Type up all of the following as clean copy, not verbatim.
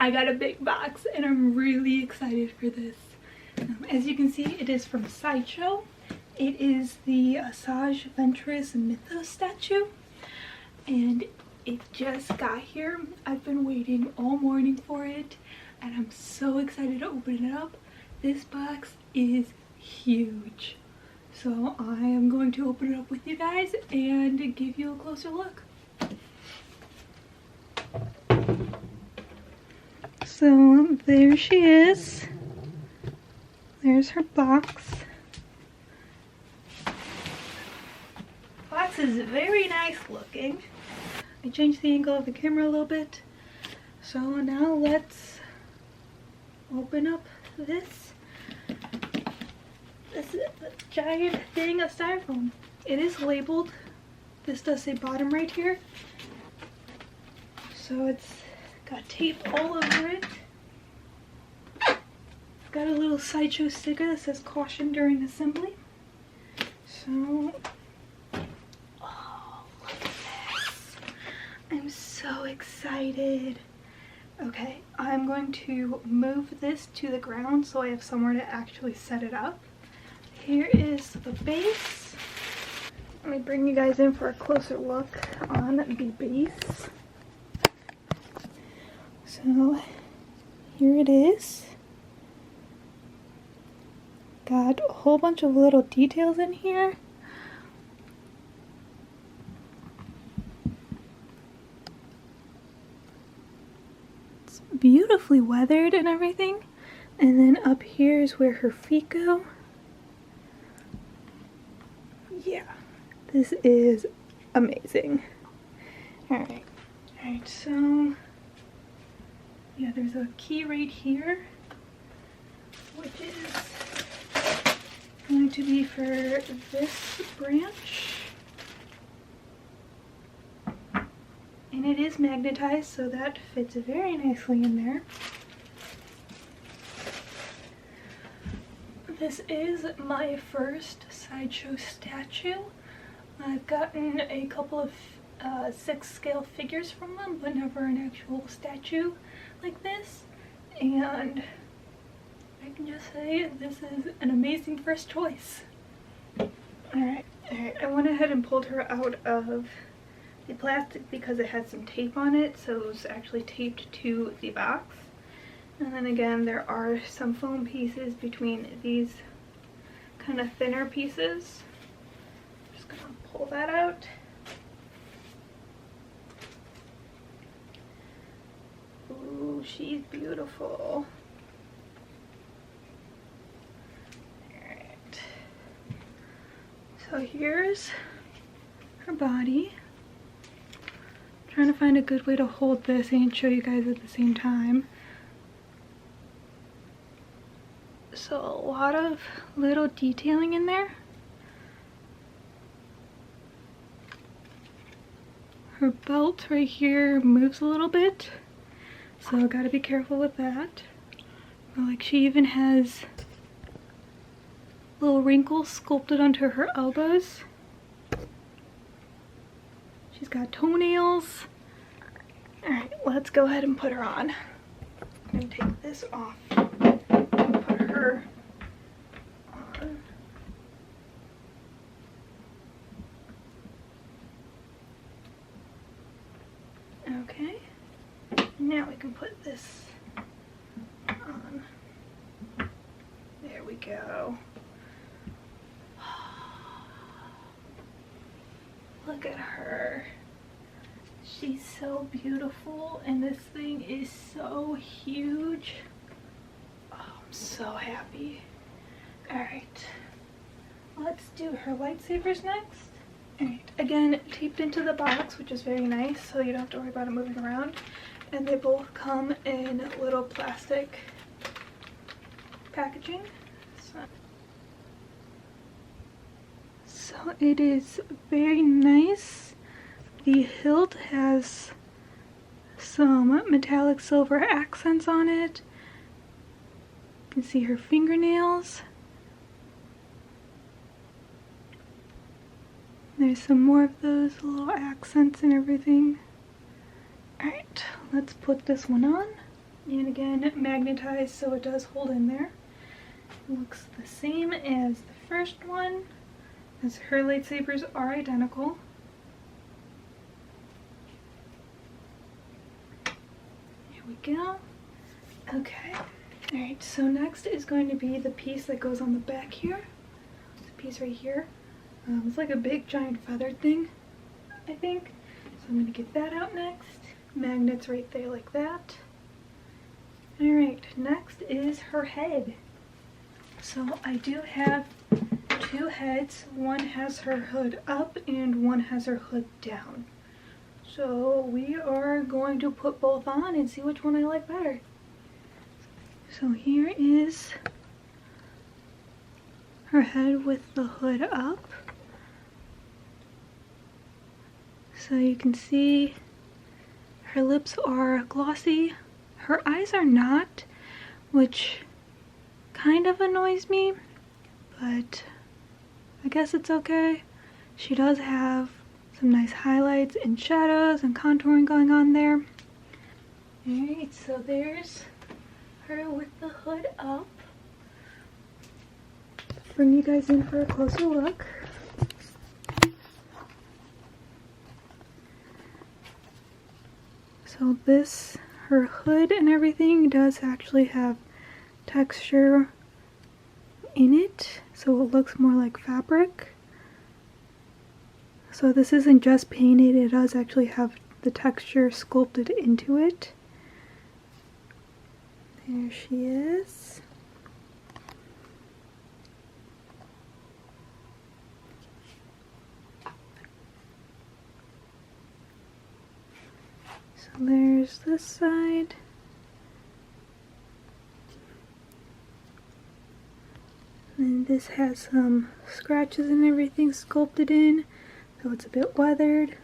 I got a big box and I'm really excited for this. As you can see, it is from Sideshow. It is the Asajj Ventress Mythos statue, and it just got here. I've been waiting all morning for it, and I'm so excited to open it up. This box is huge, so I am going to open it up with you guys and give you a closer look. So there she is. There's her box. Box is very nice looking. I changed the angle of the camera a little bit. So now let's open up this. This is a giant thing of styrofoam. It is labeled. This does say bottom right here. So it's got tape all over it. It's got a little Sideshow sticker that says caution during assembly. So, oh, look at this. I'm so excited. Okay, I'm going to move this to the ground so I have somewhere to actually set it up. Here is the base. Let me bring you guys in for a closer look on the base. So here it is. Got a whole bunch of little details in here. It's beautifully weathered and everything. And then up here is where her feet go. Yeah, this is amazing. Alright, so yeah, there's a key right here, which is going to be for this branch. And it is magnetized, so that fits very nicely in there. This is my first Sideshow statue. I've gotten a couple of 6 scale figures from them, but never an actual statue like this, and I can just say this is an amazing first choice. Alright, I went ahead and pulled her out of the plastic because it had some tape on it, so it was actually taped to the box. And then again, there are some foam pieces between these kind of thinner pieces. I'm just gonna pull that out. Ooh, she's beautiful. Alright. So here's her body. I'm trying to find a good way to hold this and show you guys at the same time. So a lot of little detailing in there. Her belt right here moves a little bit, so I gotta be careful with that. Like, she even has little wrinkles sculpted onto her elbows. She's got toenails. Alright, let's go ahead and put her on. I'm gonna take this off and put her on. Okay, now we can put this on. There we go. Look at her. She's so beautiful, and this thing is so huge. Oh, I'm so happy. Alright, let's do her lightsabers next. Alright, again, taped into the box, which is very nice, so you don't have to worry about it moving around. And they both come in little plastic packaging. So it is very nice. The hilt has some metallic silver accents on it. You can see her fingernails. There's some more of those little accents and everything. Alright, let's put this one on. And again, magnetized, so it does hold in there. It looks the same as the first one, as her lightsabers are identical. Here we go. Okay. Alright, so next is going to be the piece that goes on the back here. This piece right here. It's like a big giant feathered thing, I think. So I'm going to get that out next. Magnets right there like that. Alright, next is her head. So I do have two heads. One has her hood up and one has her hood down. So we are going to put both on and see which one I like better. So here is her head with the hood up. So you can see her lips are glossy. Her eyes are not, which kind of annoys me, but I guess it's okay. She does have some nice highlights and shadows and contouring going on there. Alright, so there's her with the hood up. Bring you guys in for a closer look. So this, her hood and everything does actually have texture in it, so it looks more like fabric. So this isn't just painted, it does actually have the texture sculpted into it. There she is. So there's this side. And this has some scratches and everything sculpted in, so it's a bit weathered.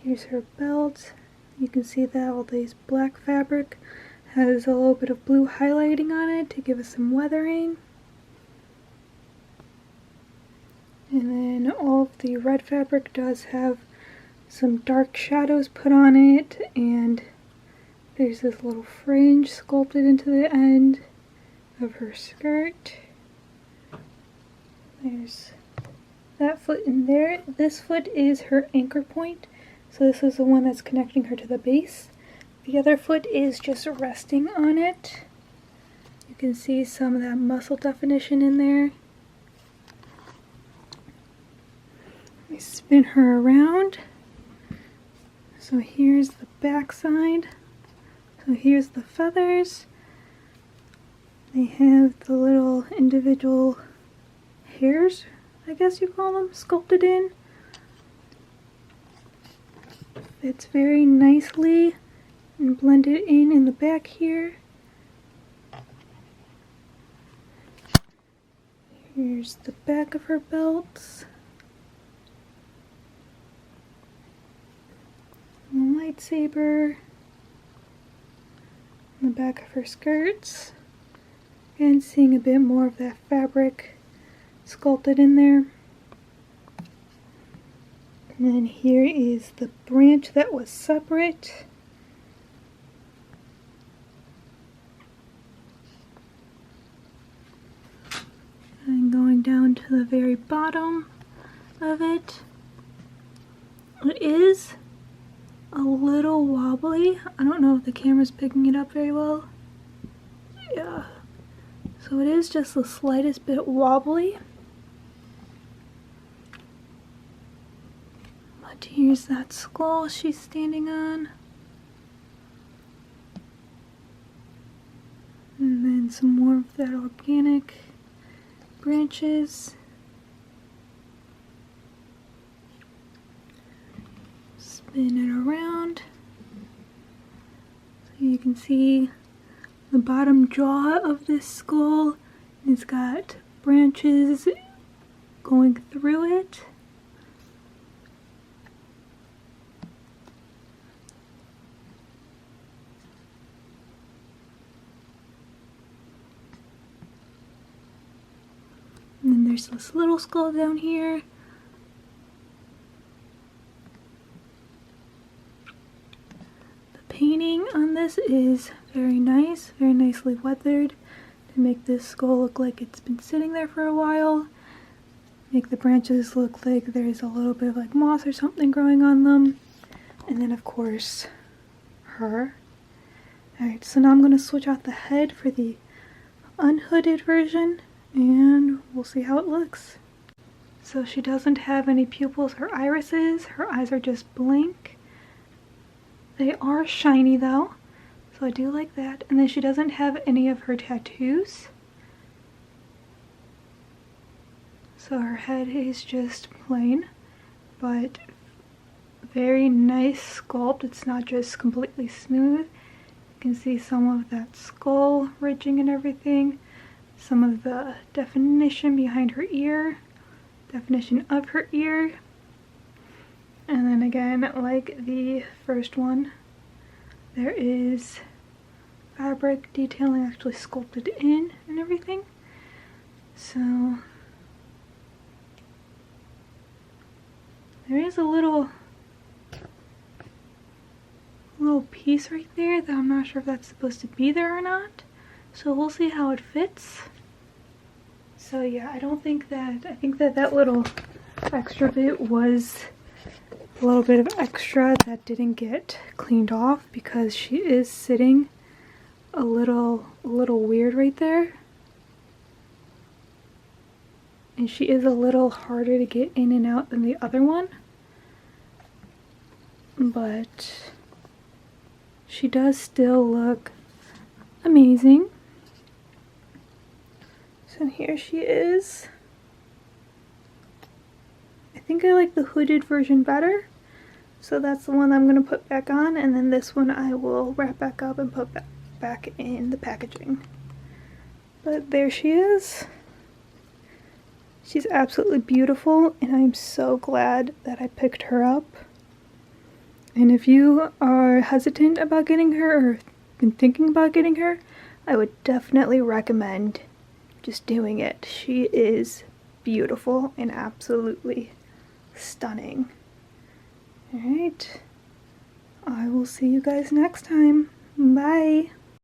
Here's her belt. You can see that all these black fabric has a little bit of blue highlighting on it to give us some weathering. And then all of the red fabric does have some dark shadows put on it, and there's this little fringe sculpted into the end of her skirt. There's that foot in there. This foot is her anchor point, so this is the one that's connecting her to the base. The other foot is just resting on it. You can see some of that muscle definition in there. Let me spin her around. So here's the back side. So here's the feathers. They have the little individual hairs, I guess you call them, sculpted in. Fits very nicely and blended in the back here. Here's the back of her belts. And the lightsaber. And the back of her skirts. And seeing a bit more of that fabric sculpted in there. And then here is the branch that was separate. And going down to the very bottom of it. It is a little wobbly. I don't know if the camera's picking it up very well. Yeah. So it is just the slightest bit wobbly. But here's that skull she's standing on. And then some more of that organic branches. Spin it around so you can see the bottom jaw of this skull. It's got branches going through it. And then there's this little skull down here. The paint painting on this is very nice, very nicely weathered to make this skull look like it's been sitting there for a while. Make the branches look like there's a little bit of like moss or something growing on them. And then of course, her. Alright, so now I'm going to switch out the head for the unhooded version and we'll see how it looks. So she doesn't have any pupils or irises, her eyes are just blank. They are shiny though, so I do like that. And then she doesn't have any of her tattoos. So her head is just plain, but very nice sculpt. It's not just completely smooth. You can see some of that skull ridging and everything. Some of the definition behind her ear. Definition of her ear. And then again, like the first one, there is fabric detailing actually sculpted in and everything. So there is a little piece right there that I'm not sure if that's supposed to be there or not. So we'll see how it fits. So yeah, I think that little extra bit was a little bit of extra that didn't get cleaned off because she is sitting a little weird right there. And she is a little harder to get in and out than the other one. But she does still look amazing. So here she is. I think I like the hooded version better. So that's the one I'm going to put back on. And then this one I will wrap back up and put back in the packaging. But there she is. She's absolutely beautiful. And I'm so glad that I picked her up. And if you are hesitant about getting her or been thinking about getting her, I would definitely recommend just doing it. She is beautiful and absolutely stunning. Alright, I will see you guys next time. Bye!